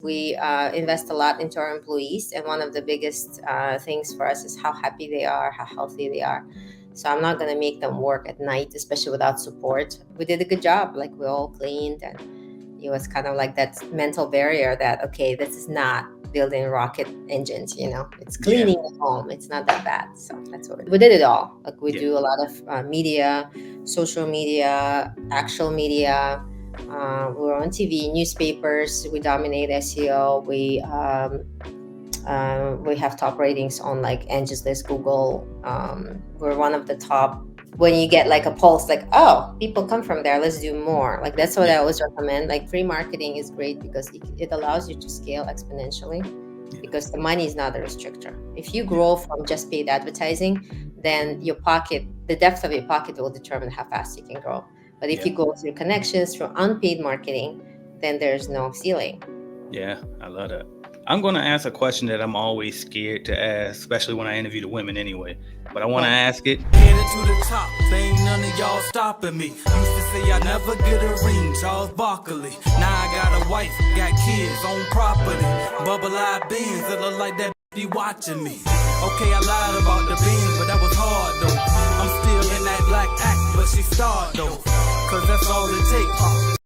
We invest a lot into our employees, and one of the biggest things for us is how happy they are, how healthy they are. So I'm not going to make them work at night, especially without support. We did a good job. Like, we all cleaned, and it was kind of like that mental barrier that, okay, this is not building rocket engines, it's Yeah. cleaning at home. It's not that bad. So that's what we did it all. Like, we Yeah. do a lot of media, social media, actual media. We're on TV, newspapers. We dominate SEO. We have top ratings on like Angie's List, Google. We're one of the top. When you get like a pulse, like, oh, people come from there, let's do more. Like, that's what Yeah. I always recommend. Like, free marketing is great because it allows you to scale exponentially, Yeah. because the money is not a restrictor. If you Yeah. grow from just paid advertising, then the depth of your pocket will determine how fast you can grow. But if Yeah. you go through connections, through unpaid marketing, then there's no ceiling. Yeah. I love that. I'm going to ask a question that I'm always scared to ask, especially when I interview the women anyway. But I want to Okay. ask it. Headed to the top, ain't none of y'all stopping me. Used to say I never get a ring, Charles Barkley. Now I got a wife, got kids, on property. Bubble eye beans that look like that be watching me. Okay, I lied about the beans, but that was hard though. I'm still in that black act, but she starred though. Cause that's all it takes.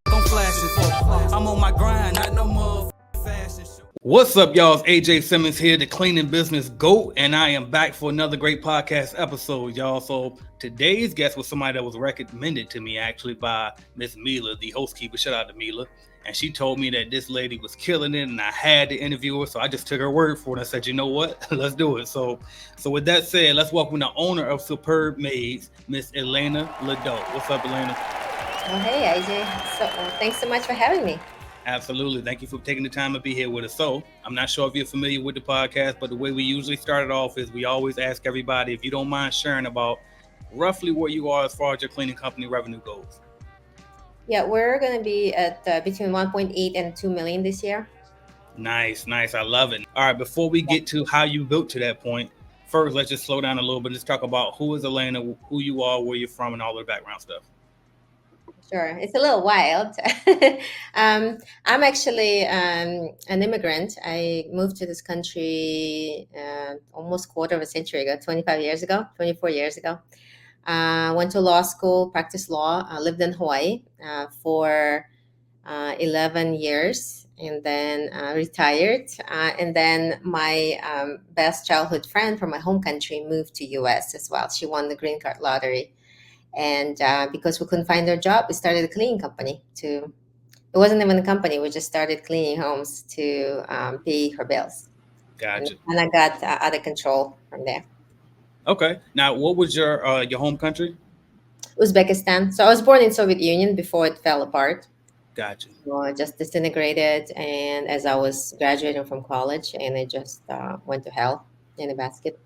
I'm flashing for. I'm on my grind, not no more fashion show. What's up, y'all? It's AJ Simmons here, the cleaning business GOAT, and I am back for another great podcast episode, y'all. So today's guest was somebody that was recommended to me actually by Miss Mila, the host keeper. Shout out to Mila. And she told me that this lady was killing it and I had to interview her. So I just took her word for it. I said, you know what? Let's do it. So with that said, let's welcome the owner of Superb Maids, Miss Elena Ledoux. What's up, Elena? Oh, hey, AJ. So, thanks so much for having me. Absolutely. Thank you for taking the time to be here with us. So, I'm not sure if you're familiar with the podcast, but the way we usually start it off is we always ask everybody if you don't mind sharing about roughly where you are as far as your cleaning company revenue goes. Yeah, we're going to be at between 1.8 and 2 million this year. Nice, nice. I love it. All right, before we get to how you built to that point, first, let's just slow down a little bit. Let's talk about who is Elena, who you are, where you're from, and all the background stuff. Sure, it's a little wild. I'm actually an immigrant. I moved to this country almost quarter of a century ago, 25 years ago, 24 years ago. Went to law school, practiced law, lived in Hawaii for 11 years, and then retired. And then my best childhood friend from my home country moved to US as well. She won the green card lottery. And because we couldn't find a job, we started a cleaning company it wasn't even a company. We just started cleaning homes to pay her bills. Gotcha. And I got out of control from there. Okay. Now, what was your home country? Uzbekistan. So I was born in Soviet Union before it fell apart. Gotcha. So I just disintegrated, and as I was graduating from college, and it just went to hell in a basket.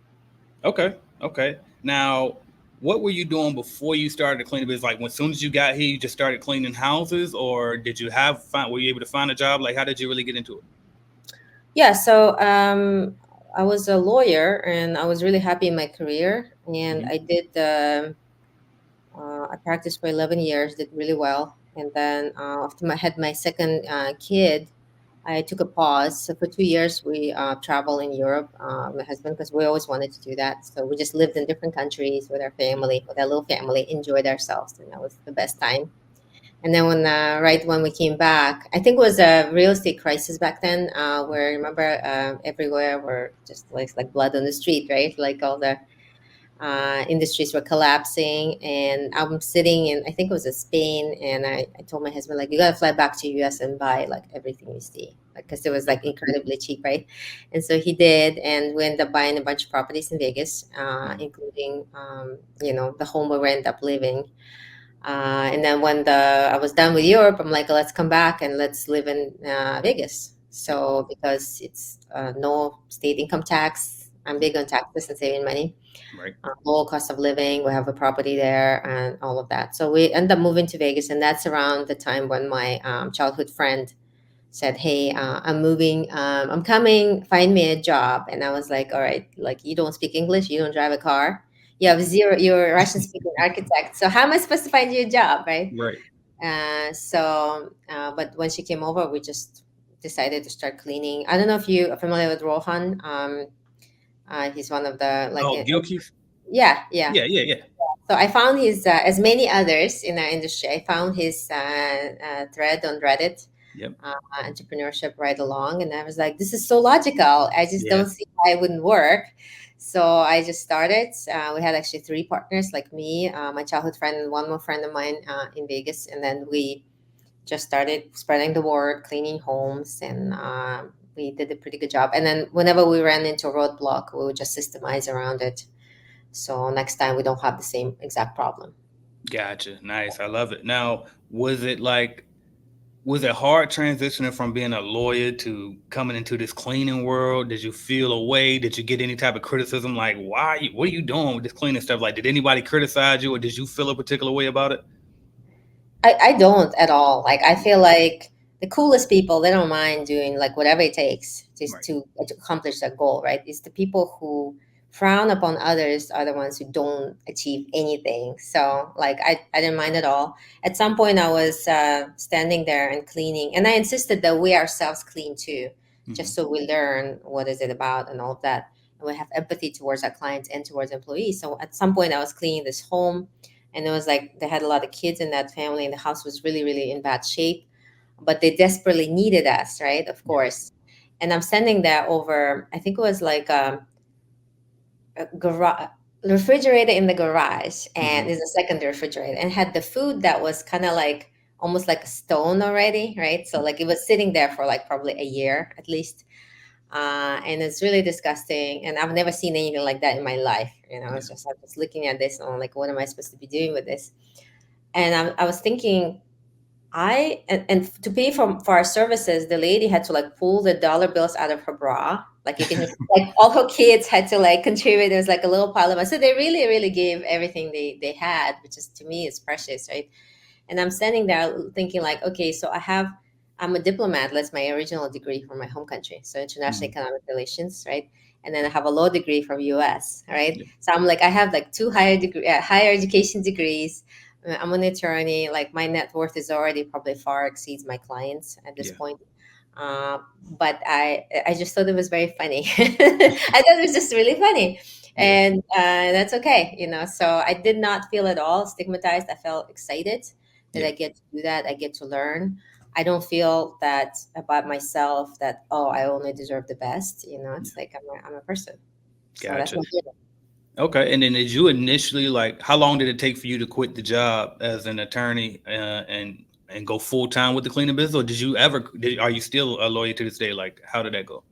Okay. Okay. Now, what were you doing before you started to clean the business? Like, when soon as you got here, you just started cleaning houses, or did you were you able to find a job? Like, how did you really get into it? Yeah, so I was a lawyer, and I was really happy in my career, and Hmm. I practiced for 11 years, did really well. And then after I had my second kid, I took a pause. So for 2 years, we traveled in Europe, my husband, because we always wanted to do that. So we just lived in different countries with our family, with our little family, enjoyed ourselves. And that was the best time. And then right when we came back, I think it was a real estate crisis back then, where remember everywhere were just like blood on the street, right? Like all the industries were collapsing, and I'm sitting in, I think it was in Spain, and I told my husband, like, you gotta fly back to US and buy like everything you see, because it was like Okay. incredibly cheap, right? And so he did, and we ended up buying a bunch of properties in Vegas, including the home where we ended up living. And then when I was done with Europe, I'm like, let's come back and let's live in Vegas. So because it's no state income tax, I'm big on taxes and saving money, Right. low cost of living. We have a property there and all of that. So we end up moving to Vegas, and that's around the time when my childhood friend said, "Hey, I'm moving. I'm coming. Find me a job." And I was like, "All right. Like, you don't speak English. You don't drive a car. You have zero. You're a Russian speaking architect. So how am I supposed to find you a job, right?" Right. But when she came over, we just decided to start cleaning. I don't know if you are familiar with Rohan. He's one of the like, Oh, Gilkeys? yeah, yeah. Yeah, yeah, yeah. So I found his, as many others in our industry, I found his thread on Reddit, Yep. entrepreneurship right along, and I was like, this is so logical. I just Yeah. don't see why it wouldn't work. So I just started. We had actually three partners, like me, my childhood friend, and one more friend of mine in Vegas, and then we just started spreading the word, cleaning homes, and we did a pretty good job. And then whenever we ran into a roadblock, we would just systemize around it. So next time we don't have the same exact problem. Gotcha. Nice. I love it. Now, was it hard transitioning from being a lawyer to coming into this cleaning world? Did you feel a way? Did you get any type of criticism? Like, what are you doing with this cleaning stuff? Like, did anybody criticize you or did you feel a particular way about it? I don't at all. Like I feel like the coolest people, they don't mind doing like whatever it takes just Right. to accomplish that goal, right? It's the people who frown upon others are the ones who don't achieve anything. So like I didn't mind at all. At some point I was standing there and cleaning, and I insisted that we ourselves clean too, Mm-hmm. just so we learn what is it about and all of that. And we have empathy towards our clients and towards employees. So at some point I was cleaning this home, and it was like they had a lot of kids in that family, and the house was really really in bad shape, but they desperately needed us, right, of Yeah. course. And I'm standing there over, I think it was like a garage refrigerator in the garage, and Mm-hmm. there's a secondary refrigerator, and had the food that was kind of like almost like a stone already, right? So like it was sitting there for like probably a year at least. And it's really disgusting, and I've never seen anything like that in my life. Yeah. It's just I was looking at this and I'm like, what am I supposed to be doing with this? And I was thinking, and to pay for our services, the lady had to like pull the dollar bills out of her bra. Like you can just like all her kids had to like contribute. There was like a little pile of money. So they really, really gave everything they had, which is to me is precious, right? And I'm standing there thinking like, okay, so I'm a diplomat. That's my original degree from my home country, so international Mm-hmm. economic relations, right? And then I have a law degree from US, right? Yeah. So I'm like, I have like two higher education degrees. I'm an attorney. Like my net worth is already probably far exceeds my clients at this Yeah. point. Uh, but I just thought it was very funny. I thought it was just really funny, Yeah. and that's okay, So I did not feel at all stigmatized. I felt excited that Yeah. I get to do that. I get to learn. I don't feel that about myself that, oh, I only deserve the best. Yeah. It's like I'm a person. So that's Gotcha. my feeling. Okay. And then did you initially like how long did it take for you to quit the job as an attorney and go full time with the cleaning business, or did you ever? Are you still a lawyer to this day? Like, how did that go?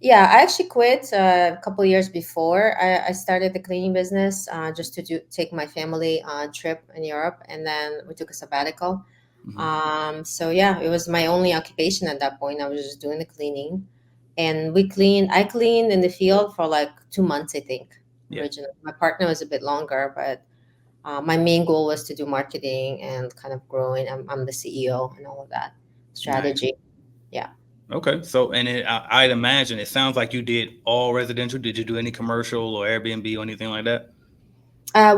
Yeah, I actually quit a couple years before I started the cleaning business, just to take my family on a trip in Europe, and then we took a sabbatical. Hmm. So yeah, it was my only occupation at that point. I was just doing the cleaning, and I cleaned in the field for like 2 months, I think. Yeah. Originally, my partner was a bit longer, but my main goal was to do marketing and kind of growing. I'm the CEO and all of that Nice. strategy. Yeah. Okay. So, and I'd imagine it sounds like you did all residential. Did you do any commercial or Airbnb or anything like that?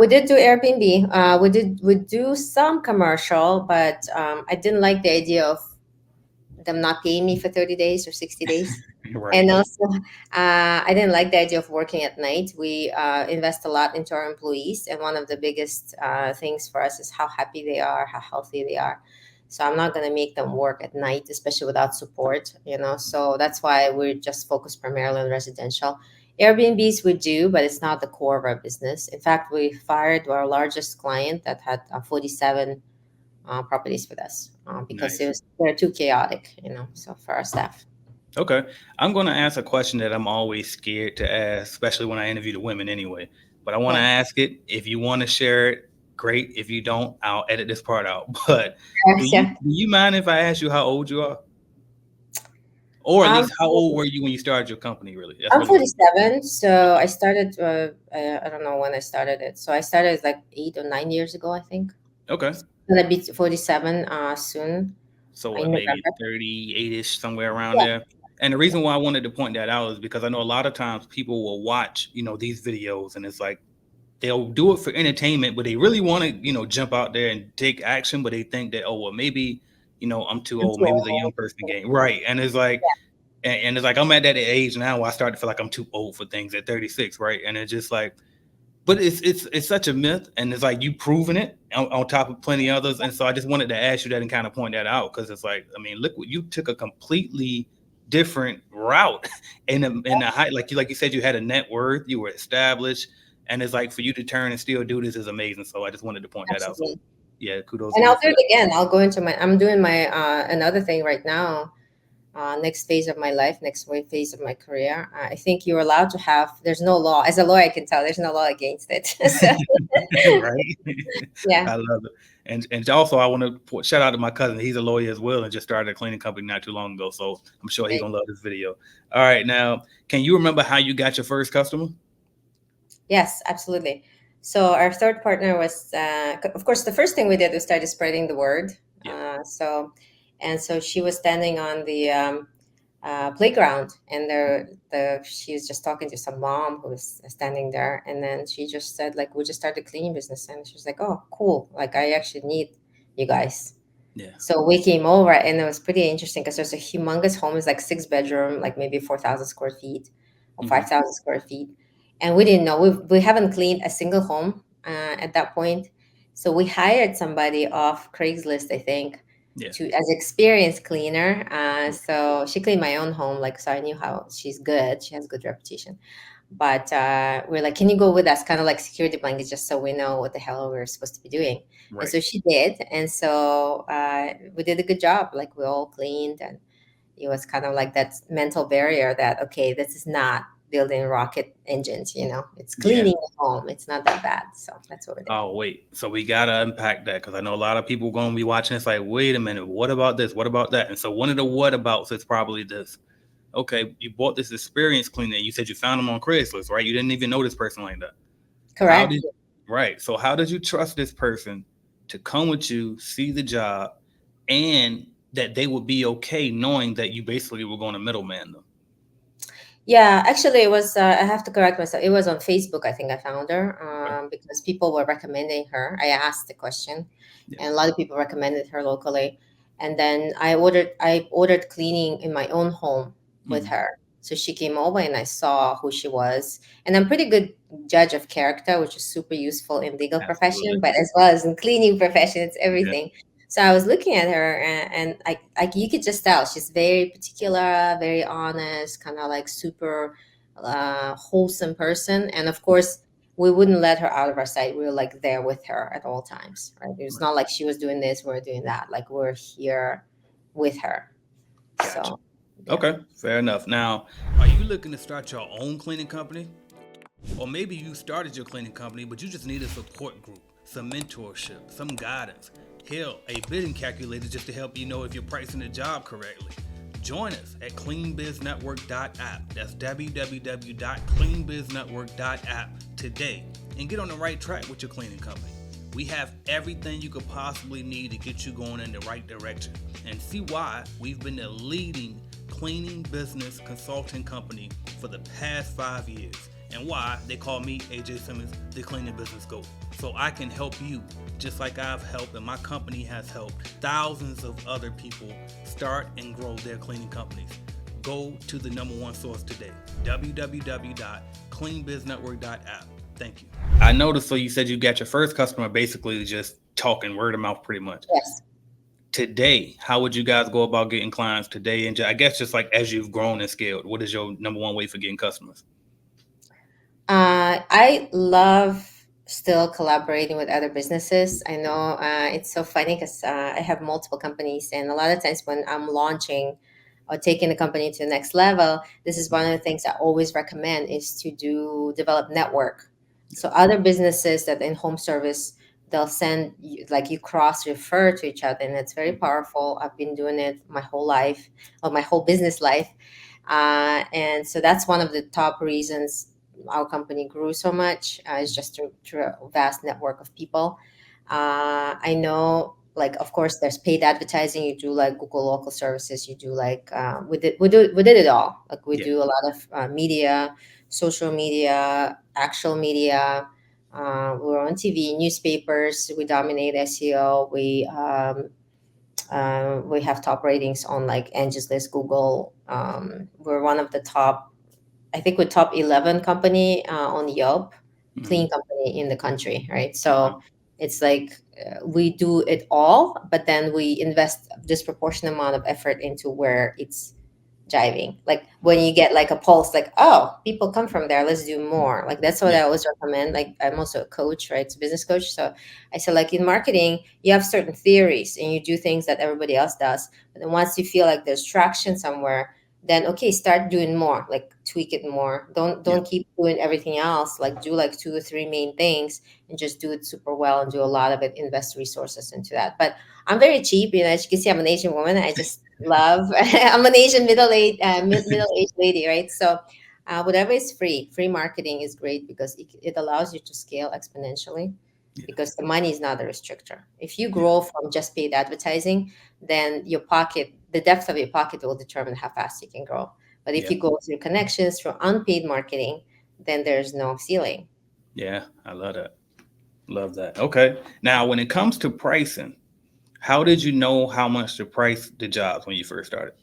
We did do Airbnb. We do some commercial, but I didn't like the idea of them not paying me for 30 days or 60 days. Right. And also, I didn't like the idea of working at night. We invest a lot into our employees, and one of the biggest things for us is how happy they are, how healthy they are. So I'm not going to make them work at night, especially without support. So that's why we just focus primarily on residential. Airbnbs we do, but it's not the core of our business. In fact, we fired our largest client that had 47 properties with us because Nice. they're too chaotic, so for our staff. Okay. I'm going to ask a question that I'm always scared to ask, especially when I interview the women anyway. But I want to Yeah. ask it. If you want to share it, great. If you don't, I'll edit this part out. But do Yes, you yeah. do you mind if I ask you how old you are? Or at Um, least how old were you when you started your company, really? That's I'm really what. 47, so I started. I don't know when I started it. So I started like 8 or 9 years ago, I think. Okay. It's gonna be 47 soon So in what, maybe November. 38-ish, somewhere around Yeah, there. And the reason why I wanted to point that out is because I know a lot of times people will watch, these videos and it's like they'll do it for entertainment, but they really want to, jump out there and take action, but they think that, oh, well, maybe, I'm too I'm old. too Maybe the young old. person game, right? And it's like, and it's like I'm at that age now where I start to feel like I'm too old for things at 36, right? And it's just like, but it's such a myth, and it's like you proving it on top of plenty of others. And so I just wanted to ask you that and kind of point that out, because it's like, I mean, look, what you took a completely different route in the height, like you said, you had a net worth, you were established, and it's like for you to turn and still do this is amazing. So I just wanted to point that out. So Absolutely. yeah, kudos And to you I'll for do that. it again. I'll go into I'm doing my another thing right now, next phase of my life, phase of my career. I think you're allowed to have, there's no law. As a lawyer, I can tell there's no law against it. So, Right. yeah, I love it. And also I want to shout out to my cousin. He's a lawyer as well and just started a cleaning company not too long ago. So I'm sure he's great. gonna love this video. All right, now can you remember how you got your first customer? Yes, absolutely. So our third partner was, of course, the first thing we did was started spreading the word. Yeah. So she was standing on the playground, and she was just talking to some mom who was standing there, and then she just said, like, we just started a cleaning business, and she was like, oh, cool, like I actually need you guys. Yeah. So we came over, and it was pretty interesting because there's a humongous home. It's like 6 bedroom, like maybe 4,000 square feet or Hmm. 5,000 square feet. And we didn't know, we haven't cleaned a single home at that point. So we hired somebody off Craigslist, I think, Yeah. to as experienced cleaner. Yeah. So she cleaned my own home, like, so I knew how she's good. She has good reputation. But we're like, can you go with us? Kind of like security blanket, just so we know what the hell we're supposed to be doing. And Right. so she did. And so we did a good job. Like, we all cleaned, and it was kind of like that mental barrier that, okay, this is not building rocket engines, it's Yeah. cleaning the home. It's not that bad. So that's what we did. Oh wait, so we gotta unpack that because I know a lot of people gonna be watching this like, wait a minute, what about this? What about that? And so one of the what abouts is probably this. Okay, you bought this experience cleaner. You said you found them on Craigslist, right? You didn't even know this person like that. How Correct. did right? So how did you trust this person to come with you, see the job, and that they would be okay knowing that you basically were going to middleman them? Yeah, actually, it was. I have to correct myself. It was on Facebook. I think I found her Okay. because people were recommending her. I asked the question, Yeah. and a lot of people recommended her locally. And then I ordered cleaning in my own home with Mhm. her. So she came over, and I saw who she was. And I'm pretty good judge of character, which is super useful in legal profession, Absolutely. but as well as in cleaning profession, it's Yeah. everything. So I was looking at her, and like you could just tell she's very particular, very honest, kind of like super wholesome person. And of course, we wouldn't let her out of our sight. We were like there with her at all times, right? It was Right. not like she was doing this, we're doing that. Like, we're here with her. Gotcha. So yeah. Okay, fair enough. Now, are you looking to start your own cleaning company? Or maybe you started your cleaning company, but you just need a support group, some mentorship, some guidance. Hell, a bidding calculator just to help you know if you're pricing the job correctly. Join us at cleanbiznetwork.app. That's www.cleanbiznetwork.app today and get on the right track with your cleaning company. We have everything you could possibly need to get you going in the right direction and see why we've been the leading cleaning business consulting company for the past 5 years, and why they call me, AJ Simmons, the cleaning business GOAT. So I can help you just like I've helped and my company has helped thousands of other people start and grow their cleaning companies. Go to the number one source today, www.cleanbiznetwork.app. Thank you. I noticed, so you said you got your first customer basically just talking word of mouth pretty much. Yes. Today, how would you guys go about getting clients today? And I guess just like as you've grown and scaled, what is your number one way for getting customers? I love still collaborating with other businesses. I know it's so funny because I have multiple companies, and a lot of times when I'm launching or taking the company to the next level, this is one of the things I always recommend is to develop network. So other businesses that in home service, they'll send you, like, you cross refer to each other, and it's very powerful. I've been doing it my whole life, or my whole business life. And so that's one of the top reasons our company grew so much, is just through a vast network of people. I know, like, of course, there's paid advertising. You do like Google local services. You do like we did it all. Like, we Yeah. do a lot of media, social media, actual media. We're on TV, newspapers. We dominate SEO. We We have top ratings on like Angie's List, Google. We're one of the top, I think we're top 11 company on Yelp, Hmm. clean company in the country, right? Okay. So it's like we do it all, but then we invest disproportionate amount of effort into where it's jiving. Like when you get like a pulse, like, oh, people come from there, let's do more. Like that's what Yeah. I always recommend. Like I'm also a coach, right? It's a business coach. So I said, like in marketing, you have certain theories and you do things that everybody else does. But then once you feel like there's traction somewhere, then okay, start doing more, like tweak it more. Yeah. Don't keep doing everything else. Like do like two or three main things and just do it super well and do a lot of it, invest resources into that. But I'm very cheap, you know, as you can see, I'm an Asian woman. I just love. I'm an Asian middle aged lady, right? So, whatever is free, free marketing is great because it allows you to scale exponentially. Yeah. Because the money is not a restrictor. If you Yeah. grow from just paid advertising, then your pocket, the depth of your pocket will determine how fast you can grow. But if Yeah. you go through connections, through unpaid marketing, then there's no ceiling. Yeah. I love that. Love that. Okay. Now, when it comes to pricing, how did you know how much to price the jobs when you first started?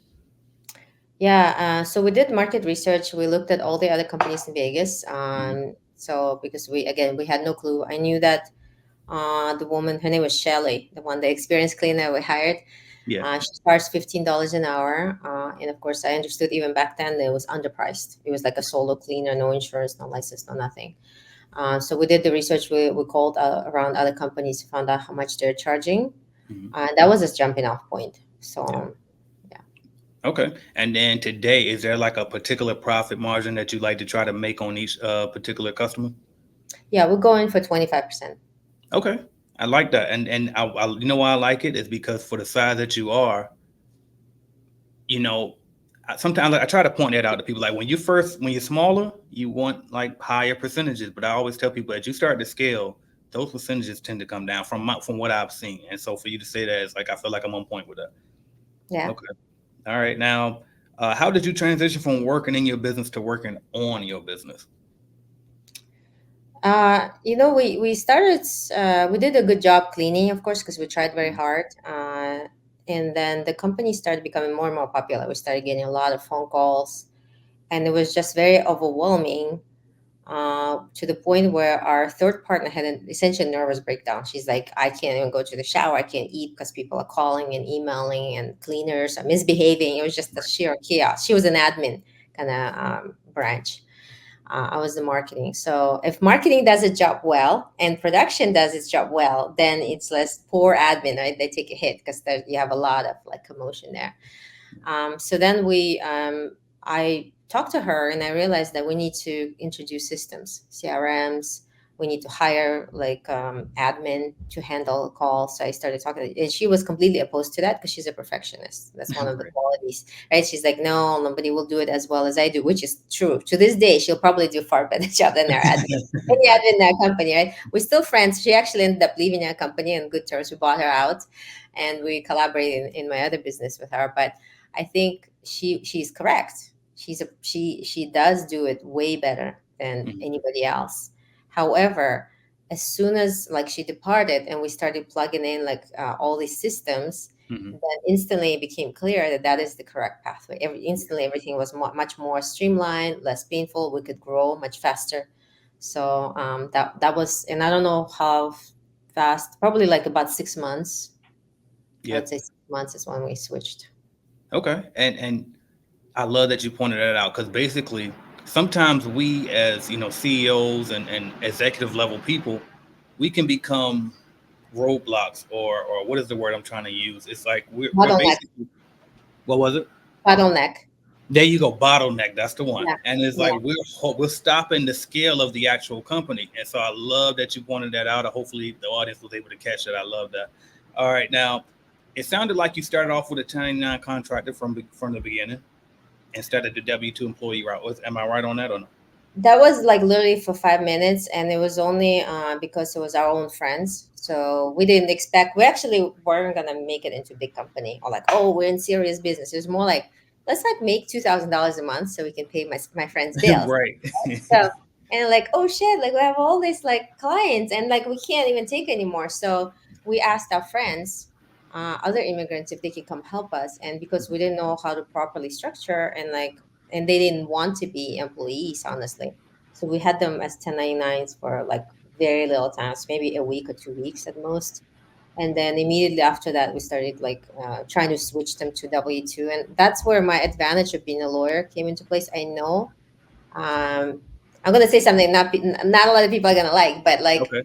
Yeah, so we did market research. We looked at all the other companies in Vegas. Hmm. So because we had no clue. I knew that the woman, her name was Shelly, the one, the experienced cleaner we hired. Yeah. She charged $15 an hour, and of course, I understood even back then that it was underpriced. It was like a solo cleaner, no insurance, no license, no nothing. So we did the research. We called around other companies, found out how much they're charging, Hmm. and that was a jumping off point. So Yeah. yeah, Okay. And then today, is there like a particular profit margin that you like to try to make on each particular customer? yeah, we're going for 25%. Okay. I like that. And you know why I like it is because for the size that you are, you know, sometimes I try to point that out to people. Like when you're smaller, you want like higher percentages. But I always tell people as you start to scale, those percentages tend to come down from what I've seen. And so for you to say that, it's like I feel like I'm on point with that. Yeah. Okay. All right. Now, how did you transition from working in your business to working on your business? We started. We did a good job cleaning, of course, because we tried very Mhm. hard. And then the company started becoming more and more popular. We started getting a lot of phone calls, and it was just very overwhelming. To the point where our third partner had an essential nervous breakdown. She's like, I can't even go to the shower. I can't eat because people are calling and emailing, and cleaners are misbehaving. It was just a sheer chaos. She was an admin kind of branch. I was the marketing. So if marketing does its job well and production does its job well, then it's less poor admin, right? They take a hit because you have a lot of like commotion there. So then I talked to her and I realized that we need to introduce systems, CRMs. We need to hire like admin to handle calls. So I started talking, and she was completely opposed to that because she's a perfectionist. That's one of the Right. qualities, right? She's like, no, nobody will do it as well as I do, which is true. To this day, she'll probably do far better job than our admin. Any Right. admin in our company, right? We're still friends. She actually ended up leaving our company on good terms. We bought her out, and we collaborated in my other business with her. But I think she's correct. She does do it way better than Mhm. anybody else. However, as soon as like she departed and we started plugging in like all these systems, Mhm. then instantly it became clear that that is the correct pathway. Instantly everything was much more streamlined, less painful. We could grow much faster. So that was, and I don't know how fast. Probably like about 6 months. I Yeah. would say 6 months is when we switched. Okay. And I love that you pointed that out because basically sometimes we as CEOs and executive level people, we can become roadblocks or what is the word I'm trying to use? It's like we're Bottleneck. basically what was it? Bottleneck. There you go, bottleneck. That's the one. Yeah. And it's like Yeah. we're stopping the scale of the actual company. And so I love that you pointed that out. Hopefully the audience was able to catch that. I love that. All right, now it sounded like you started off with a 1099 contractor from the beginning instead of the W-2 employee route. Am I right on that or no? That was like literally for 5 minutes, and it was only because it was our own friends. So we didn't expect. We actually weren't gonna make it into big company or like, oh, we're in serious business. It was more like, let's like make $2,000 a month so we can pay my friends' bills. Right. So and like, oh shit, like we have all these like clients and like we can't even take anymore. So we asked our friends, other immigrants if they can come help us. And because we didn't know how to properly structure and and they didn't want to be employees, honestly. So we had them as 1099s for like very little times, maybe a week or 2 weeks at most. And then immediately after that, we started trying to switch them to W-2. And that's where my advantage of being a lawyer came into place. I know I'm going to say something not a lot of people are going to like, but like Okay.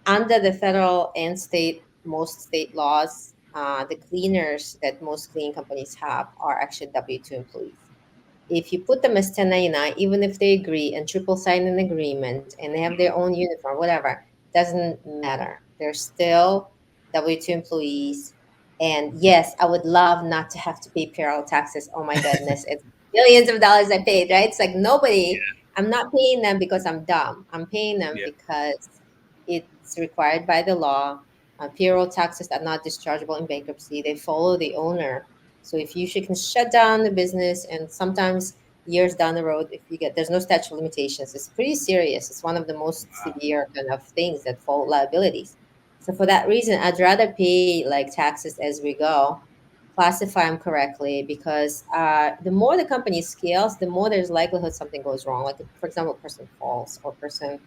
under the federal and most state laws, the cleaners that most cleaning companies have are actually W-2 employees. If you put them as 1099, even if they agree and triple sign an agreement and they have their own uniform, whatever, doesn't matter. They're still W-2 employees. And yes, I would love not to have to pay payroll taxes. Oh my goodness, it's millions of dollars I paid, right? It's like nobody, I'm not paying them because I'm dumb. I'm paying them Yeah. because it's required by the law. Payroll taxes are not dischargeable in bankruptcy. They follow the owner. So if you can shut down the business, and sometimes years down the road, if you get there's no statute of limitations, it's pretty serious. It's one of the most severe kind of things that fall liabilities. So for that reason, I'd rather pay like taxes as we go, classify them correctly, because the more the company scales, the more there's likelihood something goes wrong. Like for example, a person falls or a person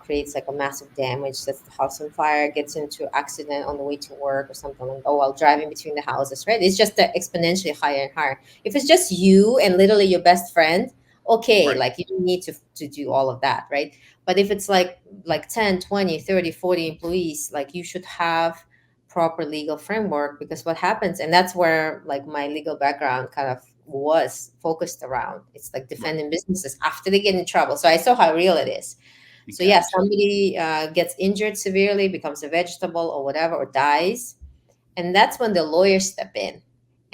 creates like a massive damage, sets the house on fire, gets into accident on the way to work or something like that, while driving between the houses, right? It's just exponentially higher and higher. If it's just you and literally your best friend, okay, Right. like you don't need to do all of that, right? But if it's like 10, 20, 30, 40 employees, like you should have proper legal framework, because what happens, and that's where like my legal background kind of was focused around, it's like Right. defending businesses after they get in trouble. So I saw how real it is. You So yeah, gotcha. somebody gets injured severely, becomes a vegetable or whatever, or dies, and that's when the lawyers step in.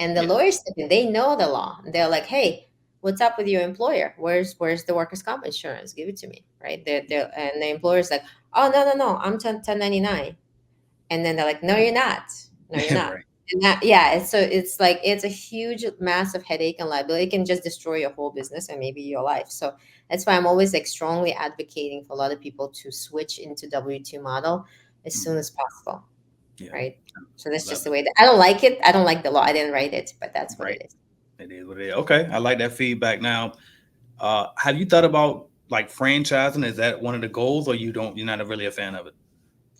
And the Yeah. lawyers step in. They know the law. And they're like, "Hey, what's up with your employer? Where's the workers' comp insurance? Give it to me." Right? And the employer's like, "Oh no, no, no, I'm 1099." And then they're like, "No, you're not. No, you're not." Right. And that, yeah, it's like it's a huge, massive headache and liability. It can just destroy your whole business and maybe your life. So that's why I'm always like strongly advocating for a lot of people to switch into W-2 model as soon Mhm. as possible, Yeah. right? So that's Love just the it. way that I don't like it. I don't like the law. I didn't write it, but that's what Right. it is. It is what it is. Okay. I like that feedback. Now, have you thought about like franchising? Is that one of the goals, or you're not really a fan of it?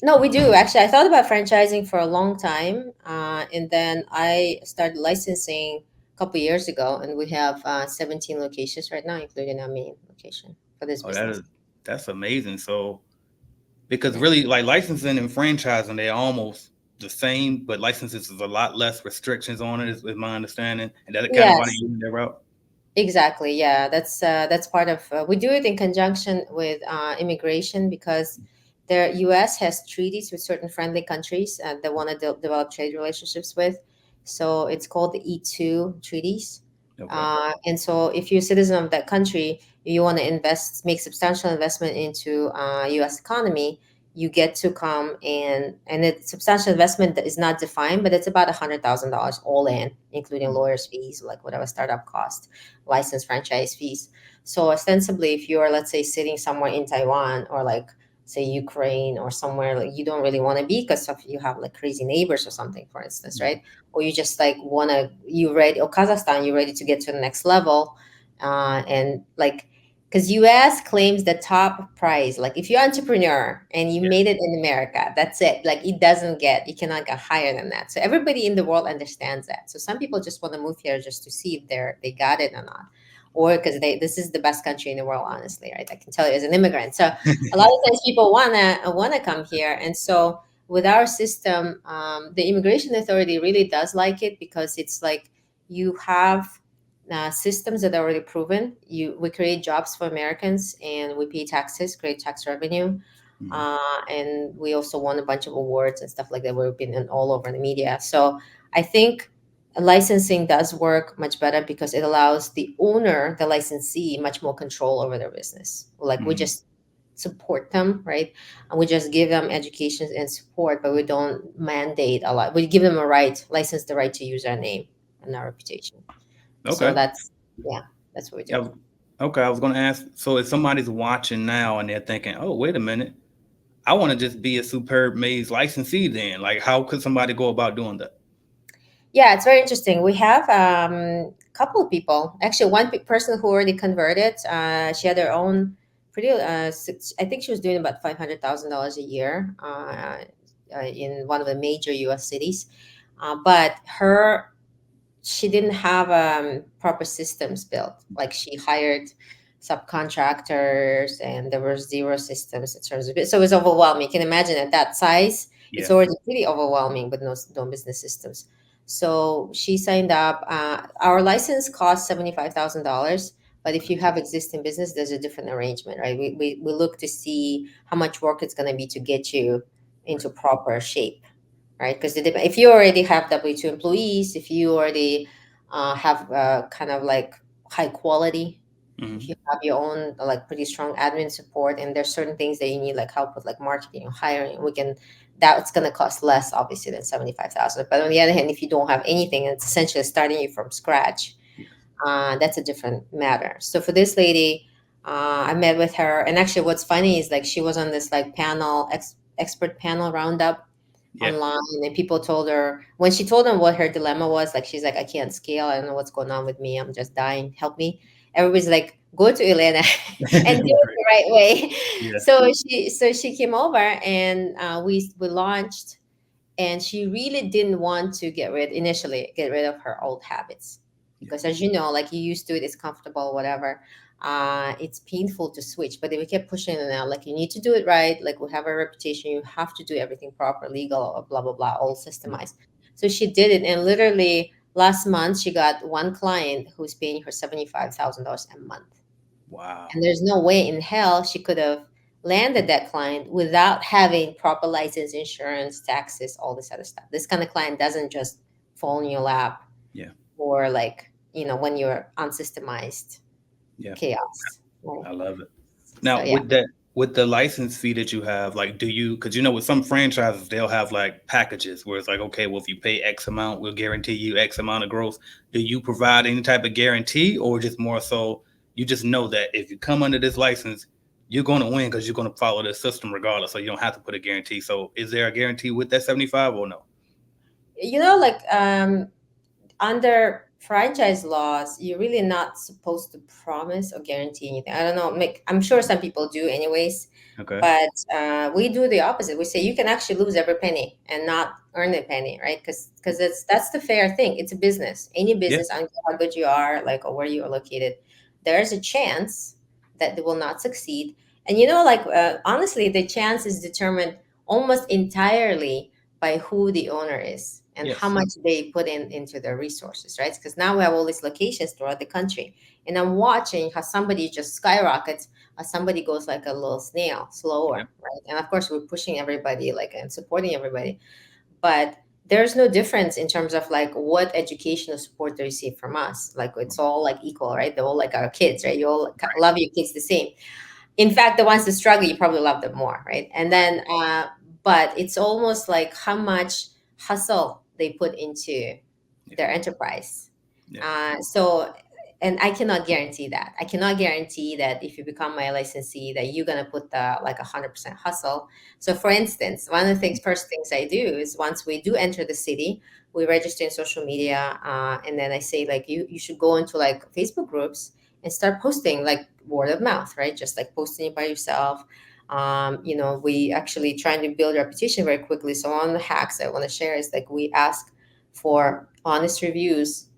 No, we do actually. I thought about franchising for a long time, and then I started licensing a couple years ago, and we have 17 locations right now, including our main location for this Oh, business. that's amazing. So because Yeah. really like licensing and franchising, they're almost the same, but licenses is a lot less restrictions on it, is my understanding. And that kind of why Yes. they use that route. Exactly. Yeah, that's part of. We do it in conjunction with immigration, because the U.S. has treaties with certain friendly countries that want to develop trade relationships with. So it's called the E2 treaties. Okay. And so if you're a citizen of that country, you want to make substantial investment into U.S. economy, you get to come and it's substantial investment that is not defined, but it's about $100,000 all in, including Mhm. lawyers' fees, like whatever startup cost, license franchise fees. So ostensibly, if you're, let's say, sitting somewhere in Taiwan or like say Ukraine or somewhere like you don't really want to be because of you have like crazy neighbors or something, for instance, Mhm. right? Or you just like wanna you ready, or Kazakhstan, you're ready to get to the next level, and like because US claims the top price. Like if you're an entrepreneur and you Yeah. made it in America, that's it. Like you cannot get higher than that. So everybody in the world understands that. So some people just want to move here just to see if they got it or not. Or because this is the best country in the world, honestly, right? I can tell you as an immigrant. So a lot of times people wanna come here, and so with our system, the immigration authority really does like it, because it's like you have systems that are already proven. We create jobs for Americans, and we pay taxes, create tax revenue, Mhm. and we also won a bunch of awards and stuff like that. We've been in all over the media. So I think licensing does work much better because it allows the owner, the licensee, much more control over their business. Like we Mhm. just support them, right? And we just give them education and support, but we don't mandate a lot. We give them a right, license the right to use our name and our reputation. So Okay. yeah, that's what we do. Yeah. Okay. I was going to ask. So if somebody's watching now and they're thinking, "Oh, wait a minute, I want to just be a superb Maids licensee then. Like, how could somebody go about doing that? Yeah, it's very interesting. We have a couple of people. Actually, one person who already converted. She had her own pretty. I think she was doing about $500,000 a year in one of the major U.S. cities. But she didn't have proper systems built. Like she hired subcontractors, and there were zero systems in terms of it. So it was overwhelming. You can imagine at that size, it's Yeah. already pretty overwhelming with no business systems. So she signed up. Our license costs $75,000. But if you have existing business, there's a different arrangement, right? We look to see how much work it's going to be to get you into proper shape, right? Because if you already have W-2 employees, if you already have kind of like high quality, if you Hmm. have your own like pretty strong admin support, and there's certain things that you need like help with, like marketing or hiring, that's going to cost less obviously than 75,000. But on the other hand, if you don't have anything, it's essentially starting you from scratch. Yes. That's a different matter. So for this lady, I met with her, and actually, what's funny is like she was on this like expert panel roundup Yeah. online, and people told her, when she told them what her dilemma was, like she's like, I can't scale, I don't know what's going on with me, I'm just dying, help me. Everybody's like, go to Elena and do it Right. the right way. Yeah. So she came over, and we launched, and she really didn't want to get rid of her old habits, Yeah. because as you know, like you used to it, it's comfortable, whatever. It's painful to switch, but we kept pushing it out, like you need to do it right, like we have a reputation, you have to do everything proper, legal, blah blah blah, all Yeah. systemized. So she did it, and literally last month she got one client who's paying her $75,000 a month. Wow. And there's no way in hell she could have landed that client without having proper license, insurance, taxes, all this other stuff. This kind of client doesn't just fall in your lap, Yeah. or like, when you're unsystemized Yeah. chaos. Right. I love it. So Now, yeah. with the license fee that you have, like, do you, because with some franchises they'll have like packages where it's like, okay, well, if you pay X amount, we'll guarantee you X amount of growth. Do you provide any type of guarantee, or just more so you just know that if you come under this license, you're going to win because you're going to follow the system regardless, so you don't have to put a guarantee? So, is there a guarantee with that 75 or no? Like under franchise laws, you're really not supposed to promise or guarantee anything. I don't know. I'm sure some people do, anyways, Okay. but we do the opposite. We say you can actually lose every penny and not earn a penny, right? Because that's the fair thing. It's a business. Any Yeah. business, I don't care how good you are, like, or where you are located, there's a chance that they will not succeed. And like honestly, the chance is determined almost entirely by who the owner is and how Yes. much they put into their resources, right? Because now we have all these locations throughout the country, and I'm watching how somebody just skyrockets, or somebody goes like a little snail, Yeah. slower, right? And of course, we're pushing everybody, like, and supporting everybody, but there's no difference in terms of like what educational support they receive from us. Like it's all like equal, right? They're all like our kids, right? You all love your kids the same. In fact, the ones that struggle, you probably love them more, right? And then but it's almost like how much hustle they put into Yeah. their enterprise. Yeah. So, and I cannot guarantee that. I cannot guarantee that if you become my licensee that you're gonna put the like 100% hustle. So for instance, one of the first things I do is, once we do enter the city, we register in social media, and then I say like you should go into like Facebook groups and start posting, like word of mouth, right? Just like posting it by yourself. We actually trying to build reputation very quickly. So one of the hacks I want to share is like we ask for honest reviews,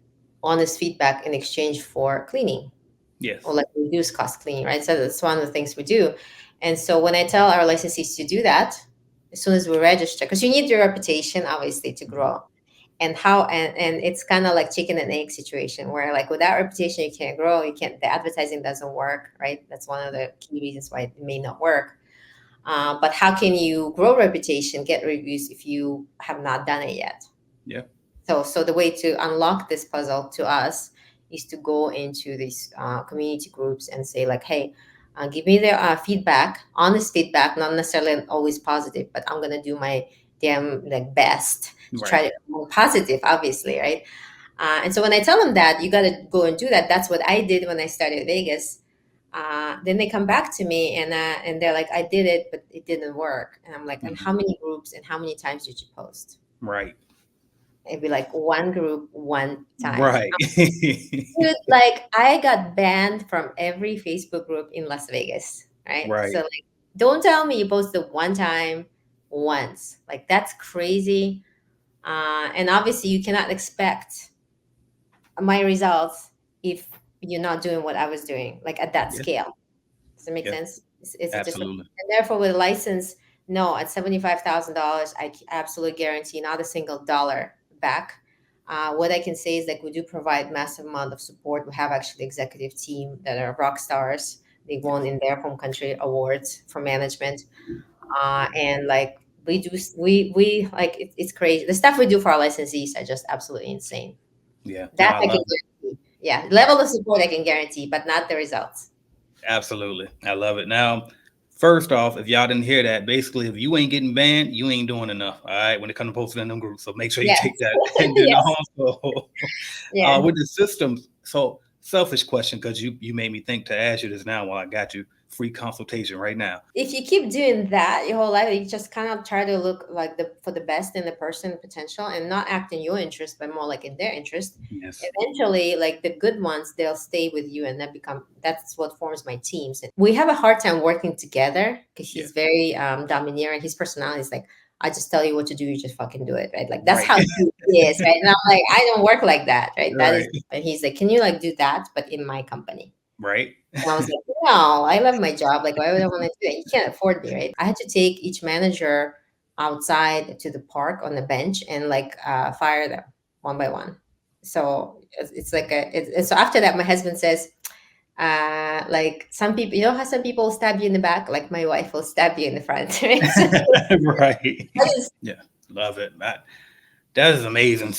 honest feedback in exchange for cleaning, or Yes. like reduce cost cleaning, right? So that's one of the things we do. And so when I tell our licensees to do that, as soon as we register, because you need your reputation obviously to Mhm. grow. And it's kind of like chicken and egg situation, where like without reputation you can't grow, you can't, the advertising doesn't work, right? That's one of the key reasons why it may not work. But how can you grow reputation, get reviews, if you have not done it yet? Yeah. So the way to unlock this puzzle to us is to go into these community groups and say like, hey, give me the feedback, honest feedback, not necessarily always positive, but I'm gonna do my damn like best to Right. try to be more positive, obviously, right? And so when I tell them that you got to go and do that, that's what I did when I started Vegas. Then they come back to me and they're like, I did it, but it didn't work. And I'm like, and how Mhm. many groups and how many times did you post? Right. It'd be like one group, one time. Right. Dude, like I got banned from every Facebook group in Las Vegas, right? So Right. like, don't tell me you posted one time, once. Like that's crazy. And obviously, you cannot expect my results if you're not doing what I was doing, like at that Yeah. scale. Does it make Yeah. sense? It's a different, Absolutely. and therefore with a license, no, at $75,000, absolutely guarantee not a single dollar back. What I can say is like we do provide massive amount of support. We have actually executive team that are rock stars. They won in their home country awards for management, and like we like it's crazy. The stuff we do for our licensees are just absolutely insane. Yeah. No, That I I can love it. guarantee. Yeah, level of support I can guarantee, but not the results. Absolutely. I love it. Now, first off, if y'all didn't hear that, basically, if you ain't getting banned, you ain't doing enough. All right. When it comes to posting in them groups. So make sure you Yes. take that. And then Yes. also Yeah. with the systems. So selfish question, because you made me think to ask you this now while I got you free consultation right now. If you keep doing that your whole life, you just kind of try to look like the for the best in the person potential and not act in your interest, but more like in their interest. Yes. Eventually, like the good ones, they'll stay with you, and that's what forms my teams. And we have a hard time working together because Yeah. he's very domineering. His personality is like, I just tell you what to do, you just fucking do it, right? Like that's Right. how he is, right? And I'm like, I don't work like that, right? That is, Right. and he's like, can you like do that, but in my company? Right. And I was like, no, I love my job. Like, why would I want to do that? You can't afford me, right? I had to take each manager outside to the park on the bench and like fire them one by one. So it's like so after that, my husband says, like some people, you know how some people stab you in the back, like my wife will stab you in the front, right? So Right. that is Yeah. Love it. That is amazing.